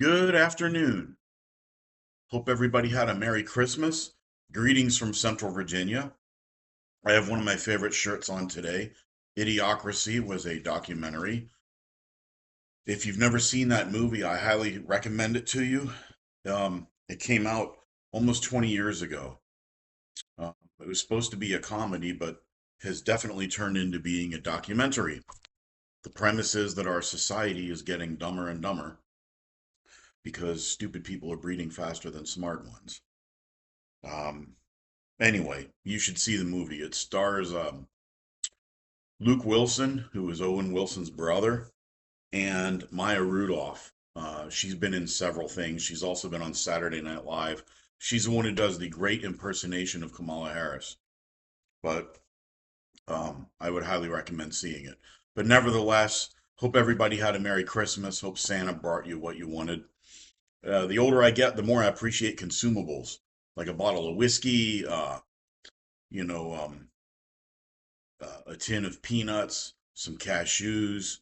Good afternoon. Hope everybody had a Merry Christmas. Greetings from Central Virginia. I have one of my favorite shirts on today. Idiocracy was a documentary. If you've never seen that movie, I highly recommend it to you. It came out almost 20 years ago. It was supposed to be a comedy, but has definitely turned into being a documentary. The premise is that our society is getting dumber and dumber because stupid people are breeding faster than smart ones. Um, Anyway, you should see the movie. It stars Luke Wilson, who is Owen Wilson's brother, and Maya Rudolph. She's been in several things. She's also been on Saturday Night Live. She's the one who does the great impersonation of Kamala Harris. But I would highly recommend seeing it. But nevertheless, hope everybody had a Merry Christmas. Hope Santa brought you what you wanted. The older I get, the more I appreciate consumables, like a bottle of whiskey, you know, a tin of peanuts, some cashews,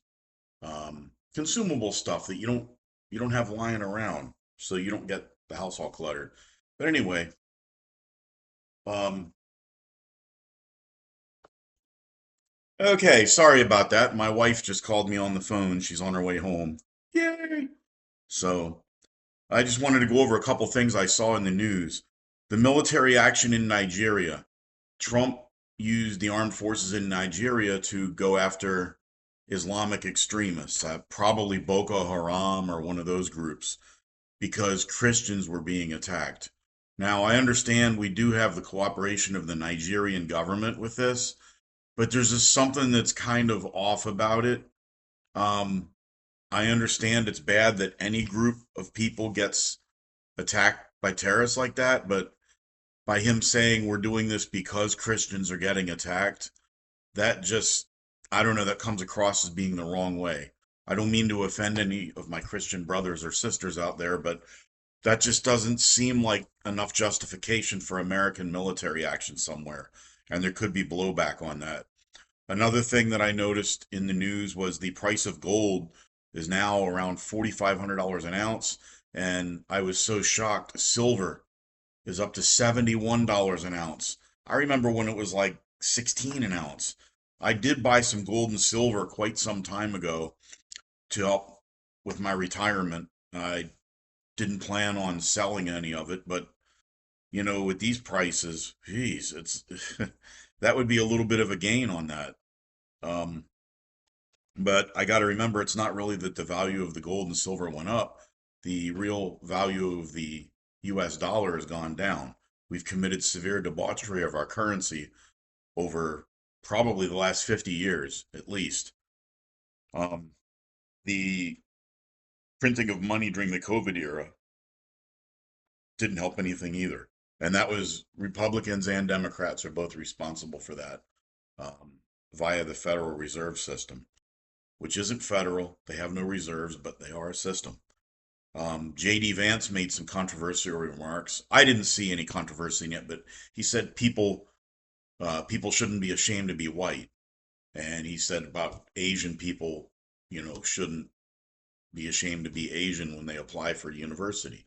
consumable stuff that you don't have lying around, so you don't get the house all cluttered. But anyway, um, okay, sorry about that. My wife just called me on the phone. She's on her way home. Yay! So I just wanted to go over a couple things I saw in the news. The military action in Nigeria. Trump used the armed forces in Nigeria to go after Islamic extremists, probably Boko Haram or one of those groups, because Christians were being attacked. Now, I understand we do have the cooperation of the Nigerian government with this, but there's just something that's kind of off about it. Um, I understand it's bad that any group of people gets attacked by terrorists like that, but by him saying we're doing this because Christians are getting attacked, that just, I don't know, that comes across as being the wrong way. I don't mean to offend any of my Christian brothers or sisters out there, but that just doesn't seem like enough justification for American military action somewhere. And there could be blowback on that. Another thing that I noticed in the news was the price of gold is now around $4,500 an ounce. And I was so shocked. Silver is up to $71 an ounce. I remember when it was like 16 an ounce. I did buy some gold and silver quite some time ago to help with my retirement. I didn't plan on selling any of it, but with these prices, geez, it's that would be a little bit of a gain on that. Um, but I got to remember it's not really that the value of the gold and silver went up. The real value of the US dollar has gone down. We've committed severe debauchery of our currency over probably the last 50 years, at least. Um, the printing of money during the COVID era didn't help anything either. And that was Republicans and Democrats are both responsible for that via the Federal Reserve System, which isn't federal. They have no reserves, but they are a system. J.D. Vance made some controversial remarks. I didn't see any controversy in it, but he said people shouldn't be ashamed to be white, and he said about Asian people, shouldn't be ashamed to be Asian when they apply for university.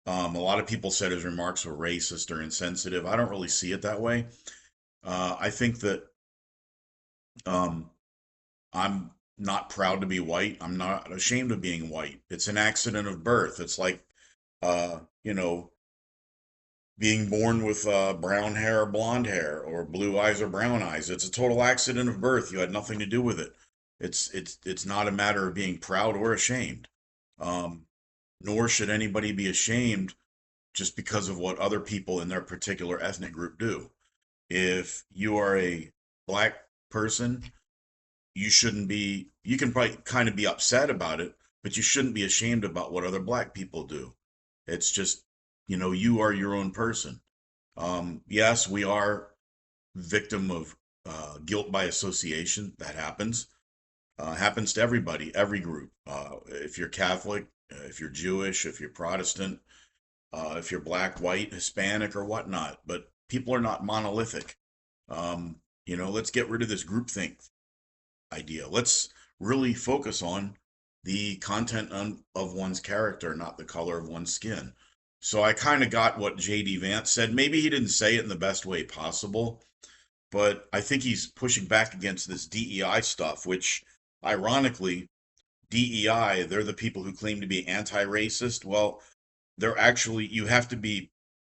A lot of people said his remarks were racist or insensitive. I don't really see it that way. I think that um, I'm not proud to be white. I'm not ashamed of being white. It's an accident of birth. It's like, uh, you know, being born with brown hair or blonde hair or blue eyes or brown eyes. It's a total accident of birth. You had nothing to do with it. It's not a matter of being proud or ashamed. Um, Nor should anybody be ashamed just because of what other people in their particular ethnic group do. If you are a black person, you can probably kind of be upset about it, but you shouldn't be ashamed about what other black people do. It's just, you are your own person. Yes, we are victim of guilt by association. That happens to everybody, every group. If you're Catholic, if you're Jewish, if you're Protestant, if you're black, white, Hispanic, or whatnot. But people are not monolithic. Let's get rid of this groupthink idea. Let's really focus on the content of one's character, not the color of one's skin. So I kind of got what JD Vance said. Maybe he didn't say it in the best way possible, but I think he's pushing back against this DEI stuff, which ironically, DEI, they're the people who claim to be anti-racist. Well, they're actually, you have to be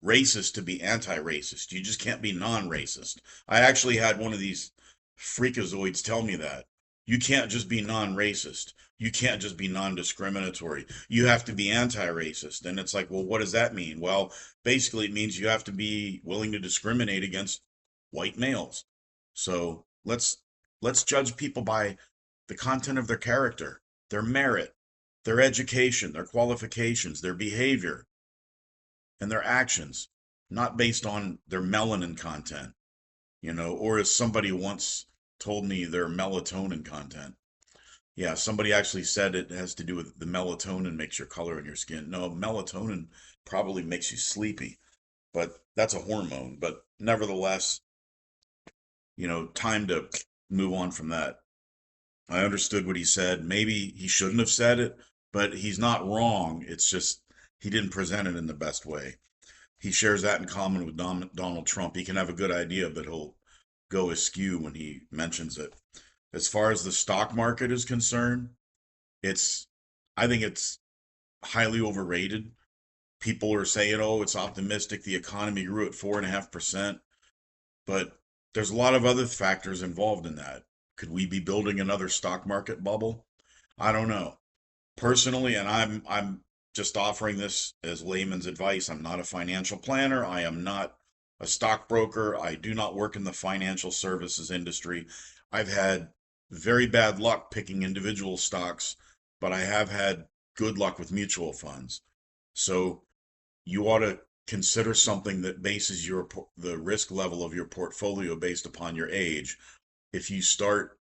racist to be anti-racist. You just can't be non-racist. I actually had one of these freakazoids tell me that. You can't just be non-racist. You can't just be non-discriminatory. You have to be anti-racist. And it's like, well, what does that mean? Well, basically it means you have to be willing to discriminate against white males. So let's judge people by the content of their character, their merit, their education, their qualifications, their behavior, and their actions, not based on their melanin content, or as somebody once told me, their melatonin content. Yeah, somebody actually said it has to do with the melatonin makes your color in your skin. No, melatonin probably makes you sleepy, but that's a hormone. But nevertheless, time to move on from that. I understood what he said. Maybe he shouldn't have said it, but he's not wrong. It's just he didn't present it in the best way. He shares that in common with Donald Trump. He can have a good idea, but he'll go askew when he mentions it. As far as the stock market is concerned, it's, I think it's highly overrated. People are saying, oh, it's optimistic. The economy grew at 4.5%, but there's a lot of other factors involved in that. Could we be building another stock market bubble? I don't know. Personally, and I'm just offering this as layman's advice. I'm not a financial planner. I am not a stockbroker. I do not work in the financial services industry. I've had very bad luck picking individual stocks, but I have had good luck with mutual funds. So you ought to consider something that bases the risk level of your portfolio based upon your age. If you start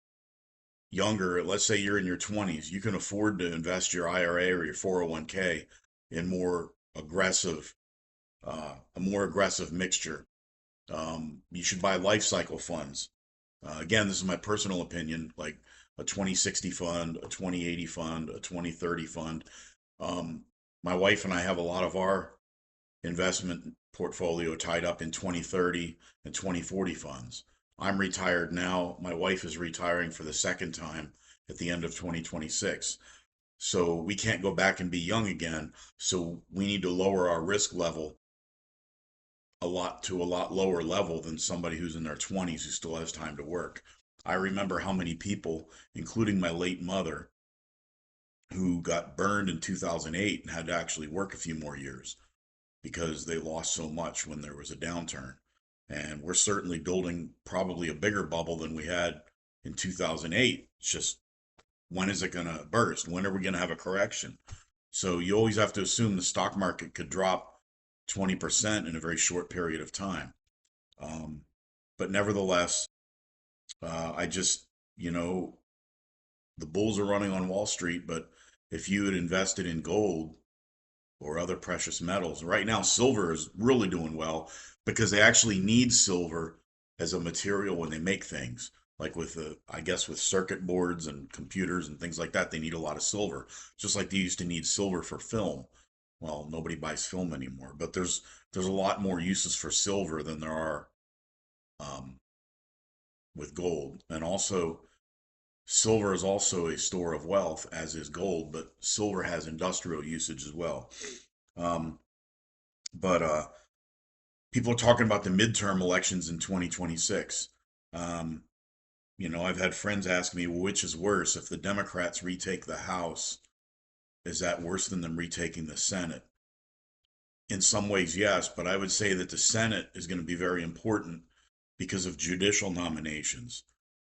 younger, let's say you're in your 20s, you can afford to invest your IRA or your 401k in a more aggressive mixture. You should buy life cycle funds. Again, this is my personal opinion, like a 2060 fund, a 2080 fund, a 2030 fund. Um, my wife and I have a lot of our investment portfolio tied up in 2030 and 2040 funds. I'm retired now. My wife is retiring for the second time at the end of 2026. So we can't go back and be young again. So we need to lower our risk level a lot lower level than somebody who's in their 20s who still has time to work. I remember how many people, including my late mother, who got burned in 2008 and had to actually work a few more years because they lost so much when there was a downturn. And we're certainly building probably a bigger bubble than we had in 2008. It's just, when is it going to burst? When are we going to have a correction? So you always have to assume the stock market could drop 20% in a very short period of time. Um, but nevertheless, I just, you know, the bulls are running on Wall Street, but if you had invested in gold or other precious metals. Right now, silver is really doing well because they actually need silver as a material when they make things. Like with I guess with circuit boards and computers and things like that, they need a lot of silver. Just like they used to need silver for film. Well, nobody buys film anymore, but there's a lot more uses for silver than there are um, with gold. And also, silver is also a store of wealth, as is gold, but silver has industrial usage as well. Um, but people are talking about the midterm elections in 2026. Um, I've had friends ask me, well, which is worse? If the Democrats retake the House, is that worse than them retaking the Senate? In some ways, yes, but I would say that the Senate is going to be very important because of judicial nominations.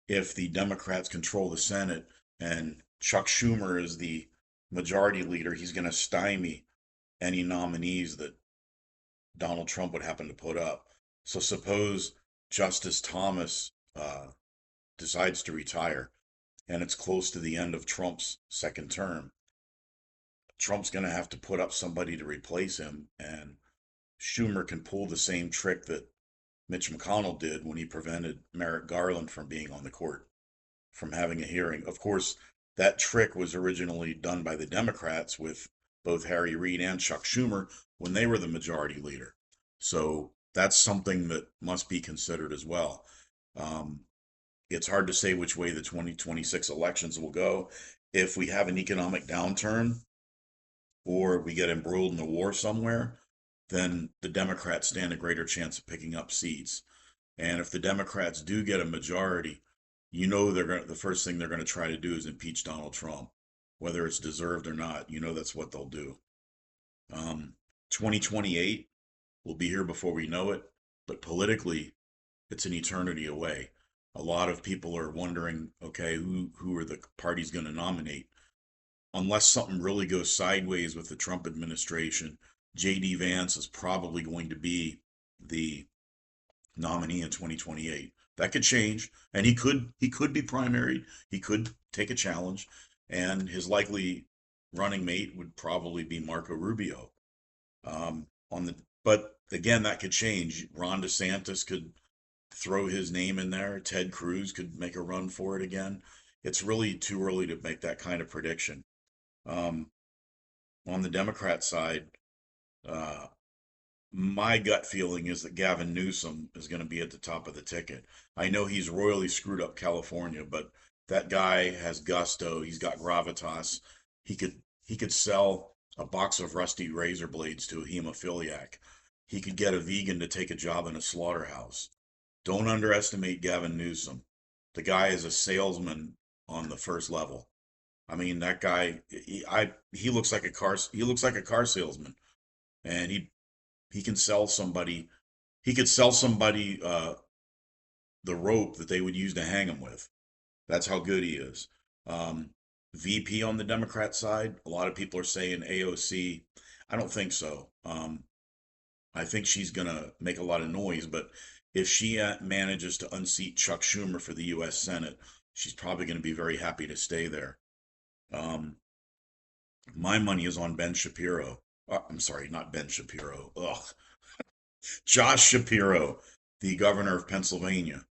If the Democrats control the Senate and Chuck Schumer is the majority leader, he's going to stymie any nominees that Donald Trump would happen to put up. So suppose Justice Thomas decides to retire and it's close to the end of Trump's second term. Trump's going to have to put up somebody to replace him, and Schumer can pull the same trick that Mitch McConnell did when he prevented Merrick Garland from being on the court, from having a hearing. Of course, That trick was originally done by the Democrats with both Harry Reid and Chuck Schumer when they were the majority leader. So that's something that must be considered as well. Um, it's hard to say which way the 2026 elections will go. If we have an economic downturn or we get embroiled in a war somewhere, then the Democrats stand a greater chance of picking up seats. And if the Democrats do get a majority, the first thing they're going to try to do is impeach Donald Trump, whether it's deserved or not. That's what they'll do. 2028 will be here before we know it, but politically, it's an eternity away. A lot of people are wondering, okay, who are the parties going to nominate? Unless something really goes sideways with the Trump administration, J.D. Vance is probably going to be the nominee in 2028. That could change, and he could be primaried. He could take a challenge, and his likely running mate would probably be Marco Rubio. On the but again, that could change. Ron DeSantis could throw his name in there. Ted Cruz could make a run for it again. It's really too early to make that kind of prediction. Um, on the Democrat side, uh, my gut feeling is that Gavin Newsom is going to be at the top of the ticket. I know he's royally screwed up California, but that guy has gusto. He's got gravitas. He could sell a box of rusty razor blades to a hemophiliac. He could get a vegan to take a job in a slaughterhouse. Don't underestimate Gavin Newsom. The guy is a salesman on the first level. I mean, that guy, he looks like a car salesman, and he can sell somebody. He could sell somebody the rope that they would use to hang him with. That's how good he is. Um, VP on the Democrat side, a lot of people are saying AOC. I don't think so. I think she's gonna make a lot of noise, but if she manages to unseat Chuck Schumer for the U.S. Senate, she's probably going to be very happy to stay there. Um, my money is on Ben Shapiro. I'm sorry, not Ben Shapiro. Ugh, Josh Shapiro, the governor of Pennsylvania.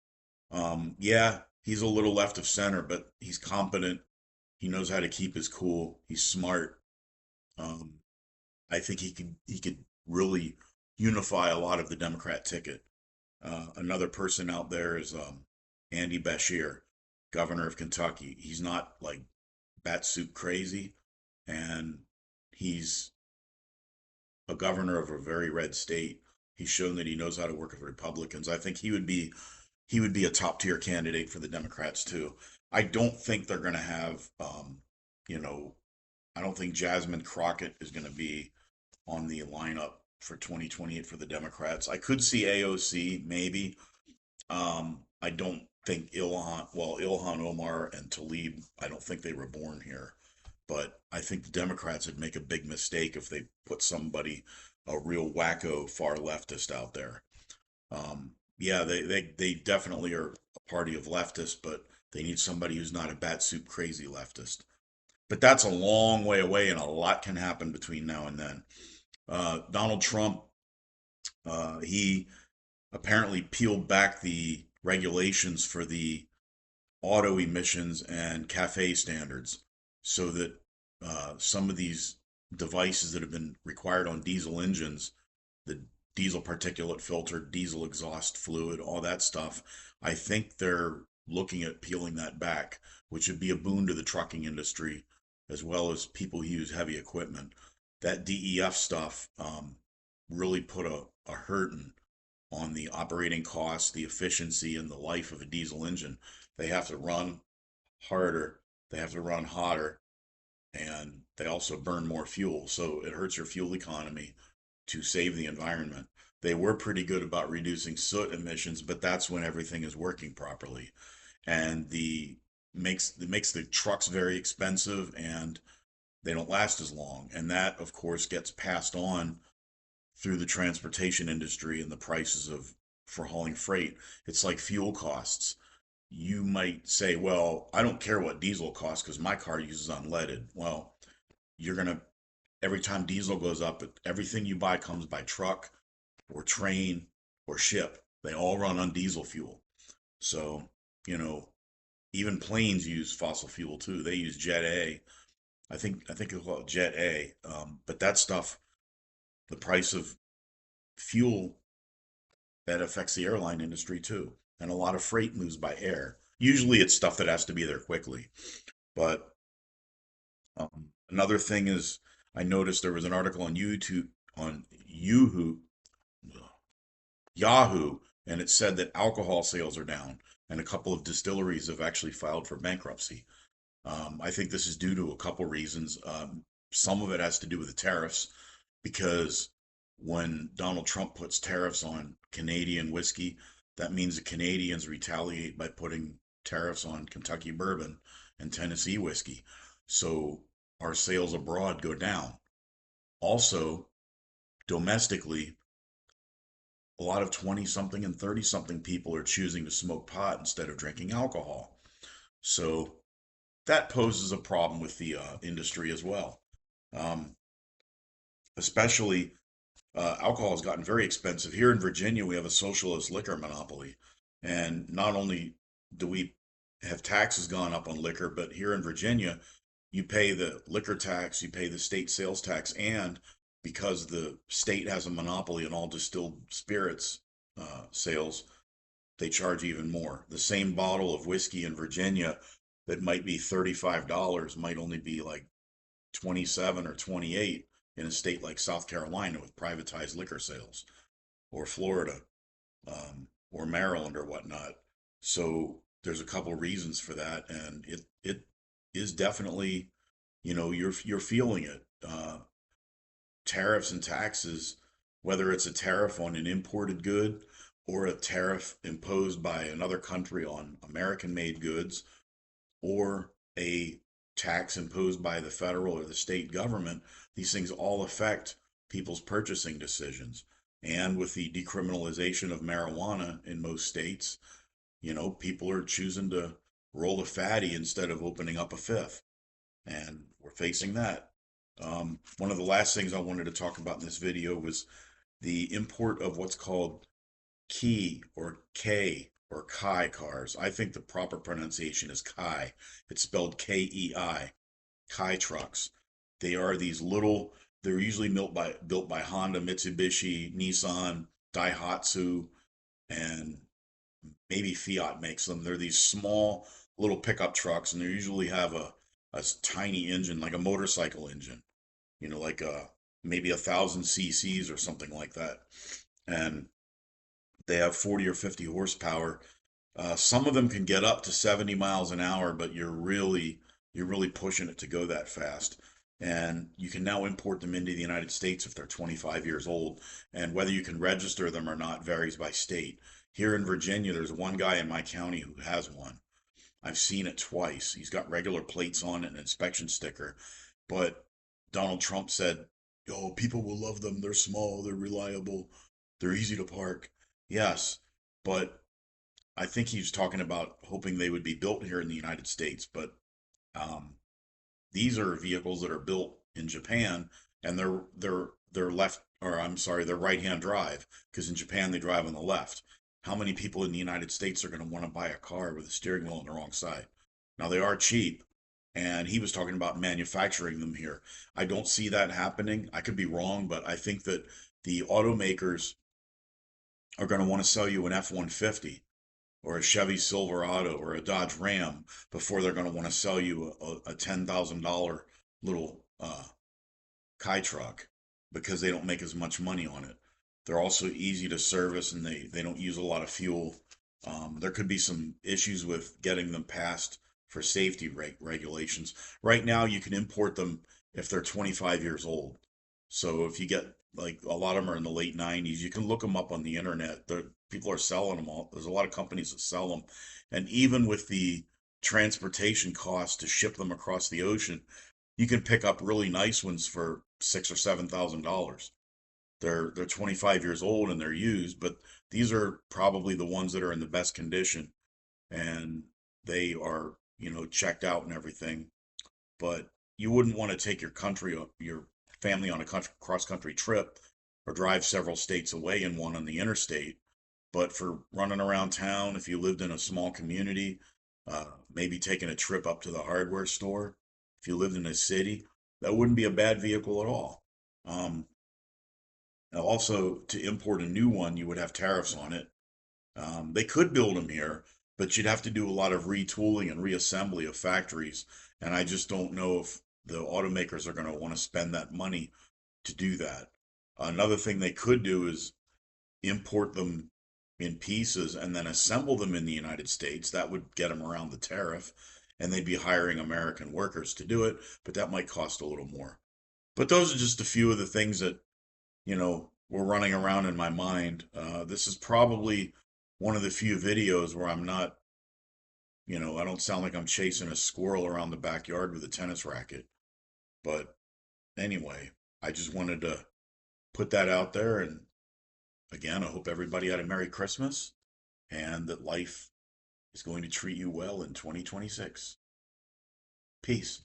Yeah, he's a little left of center, but he's competent. He knows how to keep his cool. He's smart. Um, I think he could really unify a lot of the Democrat ticket. Another person out there is Andy Beshear, governor of Kentucky. He's not like batsuit crazy, and he's a governor of a very red state. He's shown that he knows how to work with Republicans. I think he would be a top tier candidate for the Democrats too. I don't think they're going to have, you know, I don't think Jasmine Crockett is going to be on the lineup for 2028 for the Democrats. I could see AOC maybe. I don't think Ilhan Omar and Tlaib, I don't think they were born here. But I think the Democrats would make a big mistake if they put somebody, a real wacko far leftist out there. Yeah, they definitely are a party of leftists, but they need somebody who's not a batsuit crazy leftist. But that's a long way away, and a lot can happen between now and then. Donald Trump, he apparently peeled back the regulations for the auto emissions and cafe standards so that some of these devices that have been required on diesel engines, the diesel particulate filter, diesel exhaust fluid, all that stuff, I think they're looking at peeling that back, which would be a boon to the trucking industry as well as people who use heavy equipment. That DEF stuff really put a hurting on the operating costs, the efficiency, and the life of a diesel engine. They have to run harder, they have to run hotter, and they also burn more fuel. So it hurts your fuel economy to save the environment. They were pretty good about reducing soot emissions, but that's when everything is working properly. And the makes the trucks very expensive and they don't last as long. And that of course gets passed on through the transportation industry and the prices of for hauling freight. It's like fuel costs. You might say, well, I don't care what diesel costs because my car uses unleaded. Well, you're going to, every time diesel goes up, everything you buy comes by truck or train or ship. They all run on diesel fuel. So, you know, Even planes use fossil fuel too. They use Jet A. I think it's called Jet A. But that stuff, the price of fuel, that affects the airline industry too. And a lot of freight moves by air. Usually it's stuff that has to be there quickly. But another thing is, I noticed there was an article on YouTube, on Yahoo, and it said that alcohol sales are down, and a couple of distilleries have actually filed for bankruptcy. I think this is due to a couple reasons. Some of it has to do with the tariffs, because when Donald Trump puts tariffs on Canadian whiskey, that means the Canadians retaliate by putting tariffs on Kentucky bourbon and Tennessee whiskey. So our sales abroad go down. Also, domestically, a lot of 20 something and 30 something people are choosing to smoke pot instead of drinking alcohol. So that poses a problem with the industry as well. Um, Especially, alcohol has gotten very expensive. Here in Virginia, we have a socialist liquor monopoly. And not only do we have taxes gone up on liquor, but here in Virginia, you pay the liquor tax, you pay the state sales tax, and because the state has a monopoly on all distilled spirits sales, they charge even more. The same bottle of whiskey in Virginia that might be $35 might only be like 27 or 28 in a state like South Carolina with privatized liquor sales, or Florida, or Maryland or whatnot. So there's a couple reasons for that, and it is definitely, you're feeling it. Tariffs and taxes, whether it's a tariff on an imported good or a tariff imposed by another country on American-made goods, or a tax imposed by the federal or the state government, these things all affect people's purchasing decisions. And with the decriminalization of marijuana in most states, people are choosing to roll a fatty instead of opening up a fifth. And we're facing that. One of the last things I wanted to talk about in this video was the import of what's called key or K or Kai cars. I think the proper pronunciation is Kai. It's spelled Kei. Kai trucks. They are these little, they're usually built by Honda, Mitsubishi, Nissan, Daihatsu, and maybe Fiat makes them. They're these small little pickup trucks, and they usually have a tiny engine, like a motorcycle engine, like maybe 1,000 cc's or something like that. And they have 40 or 50 horsepower. Some of them can get up to 70 miles an hour, but you're really pushing it to go that fast. And you can now import them into the United States if they're 25 years old. And whether you can register them or not varies by state. Here in Virginia, there's one guy in my county who has one. I've seen it twice. He's got regular plates on it, an inspection sticker. But Donald Trump said, "Oh, people will love them. They're small, they're reliable, they're easy to park." Yes, but I think he was talking about hoping they would be built here in the United States. But um, these are vehicles that are built in Japan, and they're left, or I'm sorry, they're right-hand drive, because in Japan they drive on the left. How many people in the United States are going to want to buy a car with a steering wheel on the wrong side? Now they are cheap, and he was talking about manufacturing them here. I don't see that happening. I could be wrong, but I think that the automakers are going to want to sell you an F-150 or a Chevy Silverado or a Dodge Ram before they're going to want to sell you a $10,000 little Kai truck, because they don't make as much money on it. They're also easy to service, and they don't use a lot of fuel. There could be some issues with getting them passed for safety regulations. Right now, you can import them if they're 25 years old. So if you get, like, a lot of them are in the late 90s, you can look them up on the internet. People are selling them all. There's a lot of companies that sell them. And even with the transportation costs to ship them across the ocean, you can pick up really nice ones for $6,000 or $7,000. They're 25 years old and they're used, but these are probably the ones that are in the best condition, and they are, checked out and everything. But you wouldn't want to take your family on a cross country trip or drive several states away in one on the interstate. But for running around town, if you lived in a small community, Maybe taking a trip up to the hardware store. If you lived in a city, that wouldn't be a bad vehicle at all. Um, Now also, to import a new one, you would have tariffs on it. They could build them here, but you'd have to do a lot of retooling and reassembly of factories. And I just don't know if the automakers are going to want to spend that money to do that. Another thing they could do is import them in pieces and then assemble them in the United States. That would get them around the tariff, and they'd be hiring American workers to do it, but that might cost a little more. But those are just a few of the things that, were running around in my mind. This is probably one of the few videos where I'm not, I don't sound like I'm chasing a squirrel around the backyard with a tennis racket. But anyway, I just wanted to put that out there. And again, I hope everybody had a Merry Christmas and that life is going to treat you well in 2026. Peace.